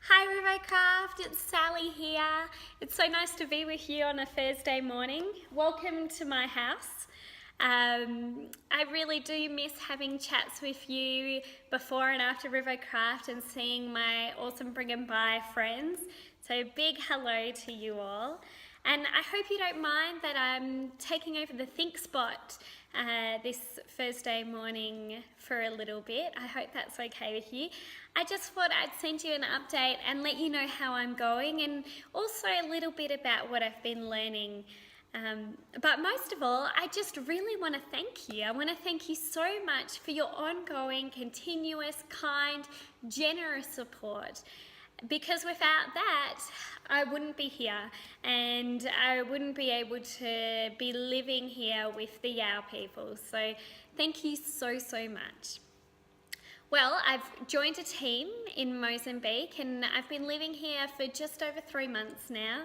Hi Rivocraft, it's Sally here. It's so nice to be with you on a Thursday morning. Welcome to my house. I really do miss having chats with you before and after Rivocraft and seeing my awesome Bring and Buy friends. So big hello to you all. And I hope you don't mind that I'm taking over the thoughtspot this Thursday morning for a little bit. I hope that's okay with you. I just thought I'd send you an update and let you know how I'm going and also a little bit about what I've been learning. But most of all, I just really want to thank you. I want to thank you so much for your ongoing, continuous, kind, generous support. Because without that, I wouldn't be here and I wouldn't be able to be living here with the Yao people. So thank you so, so much. Well, I've joined a team in Mozambique and I've been living here for just over 3 months now.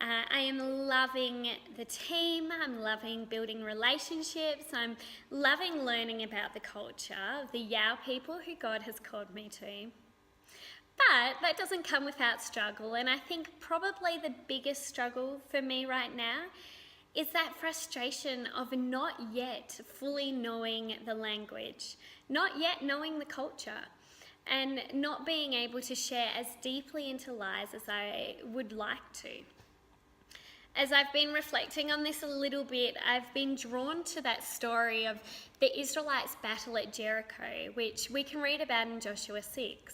I am loving the team, I'm loving building relationships, I'm loving learning about the culture of the Yao people who God has called me to. But that doesn't come without struggle, and I think probably the biggest struggle for me right now is that frustration of not yet fully knowing the language, not yet knowing the culture, and not being able to share as deeply into lives as I would like to. As I've been reflecting on this a little bit, I've been drawn to that story of the Israelites' battle at Jericho, which we can read about in Joshua 6.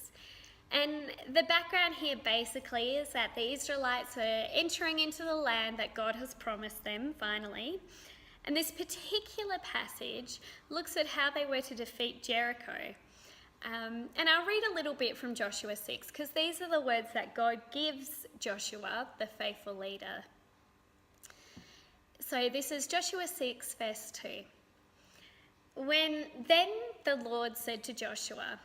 And the background here basically is that the Israelites are entering into the land that God has promised them, finally. And this particular passage looks at how they were to defeat Jericho. And I'll read a little bit from Joshua 6, because these are the words that God gives Joshua, the faithful leader. So this is Joshua 6, verse 2. Then the Lord said to Joshua,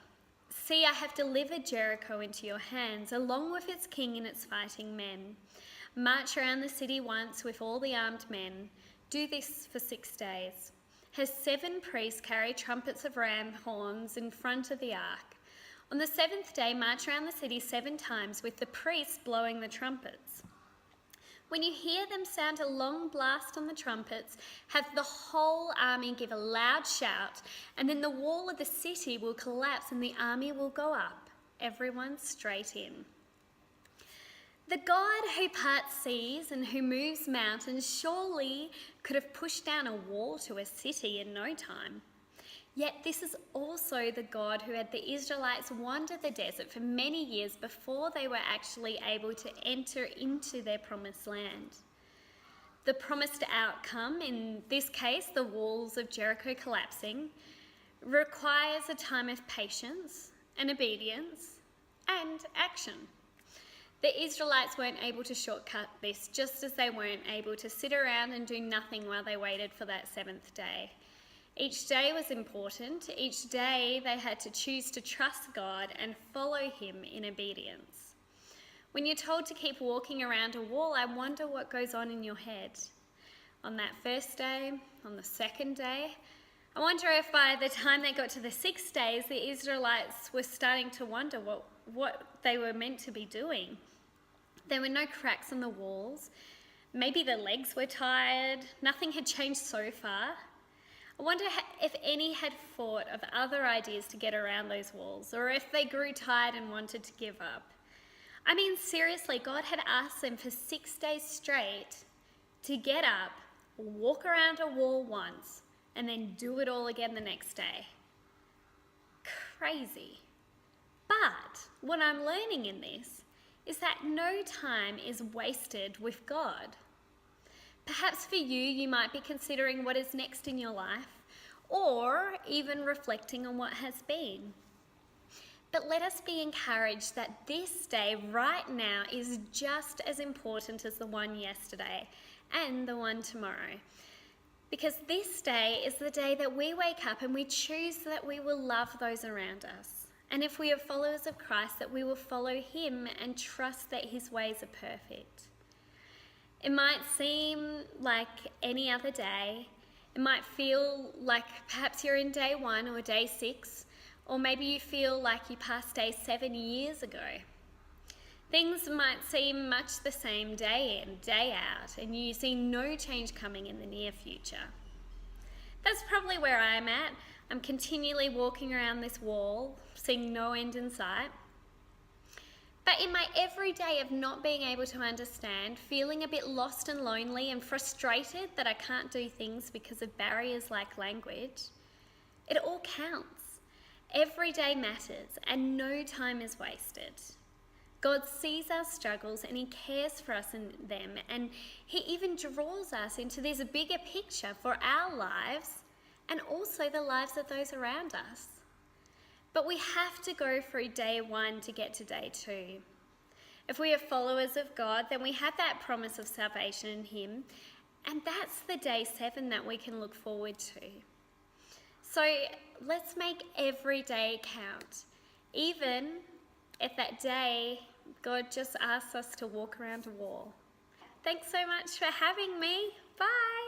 "See, I have delivered Jericho into your hands, along with its king and its fighting men. March around the city once with all the armed men. Do this for 6 days. Have 7 priests carry trumpets of ram horns in front of the ark. On the 7th day, march around the city 7 times with the priests blowing the trumpets. When you hear them sound a long blast on the trumpets, have the whole army give a loud shout, and then the wall of the city will collapse and the army will go up, everyone straight in. The God who parts seas and who moves mountains surely could have pushed down a wall to a city in no time. Yet this is also the God who had the Israelites wander the desert for many years before they were actually able to enter into their promised land. The promised outcome, in this case the walls of Jericho collapsing, requires a time of patience and obedience and action. The Israelites weren't able to shortcut this, just as they weren't able to sit around and do nothing while they waited for that 7th day. Each day was important. Each day they had to choose to trust God and follow him in obedience. When you're told to keep walking around a wall, I wonder what goes on in your head. On that first day, on the second day, I wonder if by the time they got to the 6 days, the Israelites were starting to wonder what they were meant to be doing. There were no cracks on the walls. Maybe the legs were tired. Nothing had changed so far. I wonder if any had thought of other ideas to get around those walls, or if they grew tired and wanted to give up. I mean, seriously, God had asked them for 6 days straight to get up, walk around a wall once, and then do it all again the next day. Crazy. But what I'm learning in this is that no time is wasted with God. Perhaps for you, you might be considering what is next in your life, or even reflecting on what has been. But let us be encouraged that this day right now is just as important as the one yesterday and the one tomorrow. Because this day is the day that we wake up and we choose that we will love those around us. And if we are followers of Christ, that we will follow him and trust that his ways are perfect. It might seem like any other day. It might feel like perhaps you're in day 1 or day 6, or maybe you feel like you passed day 7 years ago. Things might seem much the same day in, day out, and you see no change coming in the near future. That's probably where I'm at. I'm continually walking around this wall, seeing no end in sight. But in my everyday of not being able to understand, feeling a bit lost and lonely and frustrated that I can't do things because of barriers like language, it all counts. Every day matters and no time is wasted. God sees our struggles and He cares for us in them, and He even draws us into this bigger picture for our lives and also the lives of those around us. But we have to go through day 1 to get to day 2. If we are followers of God, then we have that promise of salvation in Him, and that's the day 7 that we can look forward to. So let's make every day count, even if that day God just asks us to walk around a wall. Thanks so much for having me. Bye.